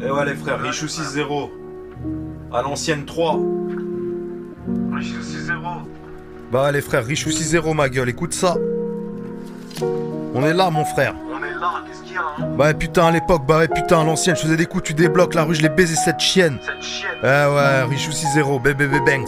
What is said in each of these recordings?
Et ouais les frères, Richou 6-0. À l'ancienne 3. Richou 6-0. Bah ouais les frères, Richou 6-0 ma gueule, écoute ça. On est là mon frère. On est là, qu'est-ce qu'il y a hein? Bah ouais putain à l'époque, bah ouais putain à l'ancienne, je faisais des coups, tu débloques la rue, je l'ai baisé cette chienne. Cette chienne. Eh ouais, Richou 6-0, bébé Banks. Bébé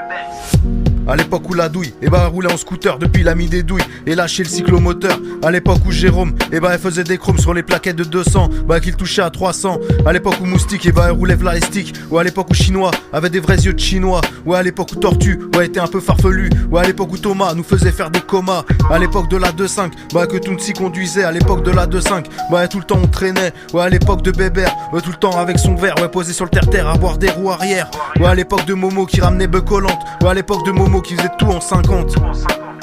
Banks. À l'époque où la douille, et bah elle roulait en scooter depuis il a mis des douilles et lâché le cyclomoteur. À l'époque où Jérôme, et bah elle faisait des chromes sur les plaquettes de 200, bah qu'il touchait à 300. À l'époque où Moustique, et bah elle roulait v'là les sticks. Ou à l'époque où Chinois avait des vrais yeux de Chinois. Ou à l'époque où Tortue, ouais était un peu farfelu. Ou à l'époque où Thomas nous faisait faire des comas. À l'époque de la 2.5, bah que Tounsi conduisait. À l'époque de la 2.5, bah tout le temps on traînait. Ouais à l'époque de Bébert, ouais tout le temps avec son verre, ouais posé sur le terre-terre à boire des roues arrière. Ouais à l'époque de Momo qui ramenait bœuf collante. Ouais à l'époque de Momo qui faisait tout en 50.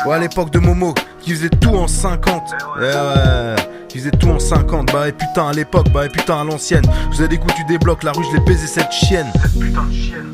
Ouais à l'époque de Momo qui faisait tout en 50. Ouais qui faisait tout en 50. Bah et putain à l'époque, bah et putain à l'ancienne. Je faisais des coups tu débloques la rue, je l'ai baisé cette chienne. Cette putain de chienne.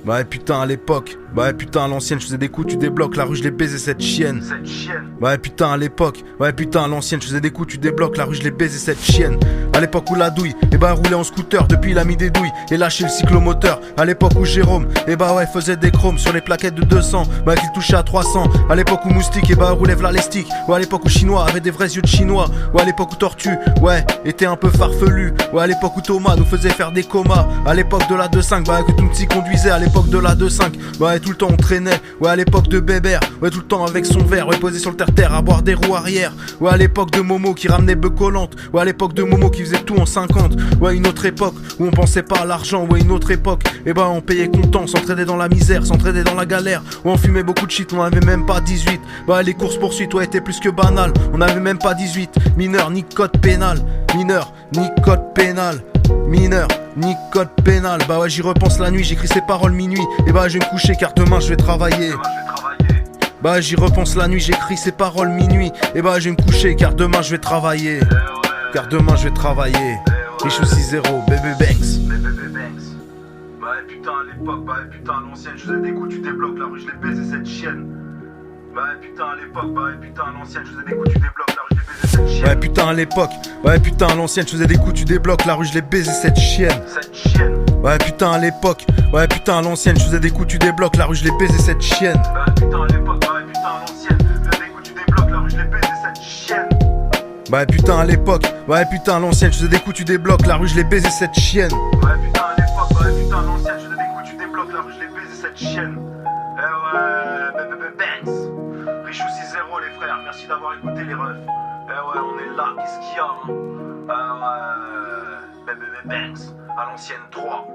Bah et putain à l'époque, bah et putain à l'ancienne, je faisais des coups tu débloques la rue, je l'ai baisé cette chienne. Cette chienne. Ouais putain à l'époque, ouais putain à l'ancienne, je faisais des coups tu débloques la rue, je l'ai baisé cette chienne. À l'époque où la douille, et bah elle roulait en scooter depuis il a mis des douilles et lâché le cyclomoteur. À l'époque où Jérôme, et bah ouais faisait des chromes sur les plaquettes de 200, bah qu'il touchait à 300. À l'époque où Moustique, et bah elle roulait v'là les sticks. Ouais à l'époque où Chinois avait des vrais yeux de Chinois. Ouais à l'époque où Tortue, ouais était un peu farfelu. Ouais à l'époque où Thomas nous faisait faire des comas. À l'époque de la 2.5, bah que Tounsi conduisait. À l'époque de la 2.5, ouais tout le temps on traînait. Ouais à l'époque de Bébert, ouais tout le temps avec son verre, ouais posé sur le terre-terre à boire des roues arrière. Ouais à l'époque de Momo qui ramenait bœuf collante. Ouais à l'époque de Momo qui faisait tout en 50. Ouais une autre époque où on pensait pas à l'argent. Ouais une autre époque, et bah on payait content, s'entraidait dans la misère, s'entraidait dans la galère. Ouais on fumait beaucoup de shit, on avait même pas 18. Bah les courses poursuites ouais étaient plus que banales. On avait même pas 18. Mineur ni code pénal. Mineur ni code pénal. Mineur ni code pénal. Bah ouais j'y repense la nuit, j'écris ces paroles minuit. Et bah je vais me coucher car demain je vais travailler. Demain je vais travailler. Bah j'y repense la nuit, j'écris ces paroles minuit. Et bah je vais me coucher car demain je vais travailler. Car demain je vais travailler. Richou 6-0, bébé Banks. Bébé Banks. Bah putain à l'époque, bah putain à l'ancienne, je faisais des coups, tu débloques la rue, je l'ai baisé cette chienne. Bah putain à l'époque, bah putain à l'ancienne, je faisais des coups, tu débloques la rue, je l'ai baisé cette chienne. Ouais putain à l'époque, ouais putain à l'ancienne, je faisais des coups, tu débloques la rue, je l'ai baisé cette chienne. Cette chienne. Ouais putain à l'époque, ouais putain à l'ancienne, je faisais des coups, tu débloques la rue, je l'ai baisé cette chienne. Bah putain à l'époque, bah putain à l'ancienne, je faisais des coups, tu débloques la rue, je l'ai baisé cette chienne. Ouais putain à l'époque, ouais putain à l'ancienne, je faisais des coups, tu débloques la rue, je l'ai baisé cette chienne. Ouais putain à l'époque, bah putain à l'ancienne, je faisais des coups, tu débloques la rue, je l'ai baisé cette chienne. Bébé Banks. Richou 6-0 les frères, merci d'avoir écouté les refs. Ouais on est là, qu'est-ce qu'il y a hein? Bébé Banks, à l'ancienne 3.